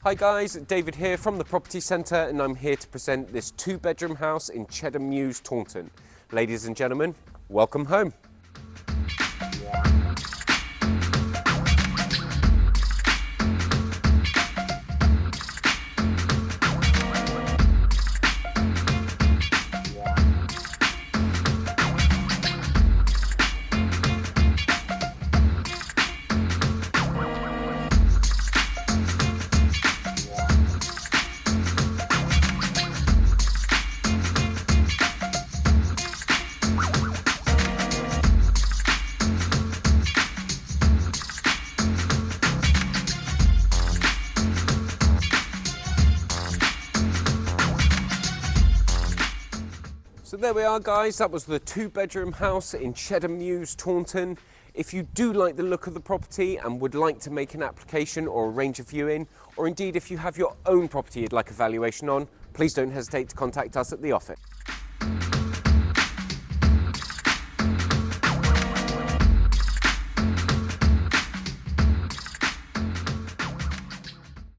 Hi guys, David here from the Property Centre, and I'm here to present this 2-bedroom house in Cheddon Mews, Taunton. Ladies and gentlemen, welcome home. So there we are guys, that was the 2-bedroom house in Cheddon Mews, Taunton. If you do like the look of the property and would like to make an application or arrange a viewing, or indeed if you have your own property you'd like a valuation on, please don't hesitate to contact us at the office.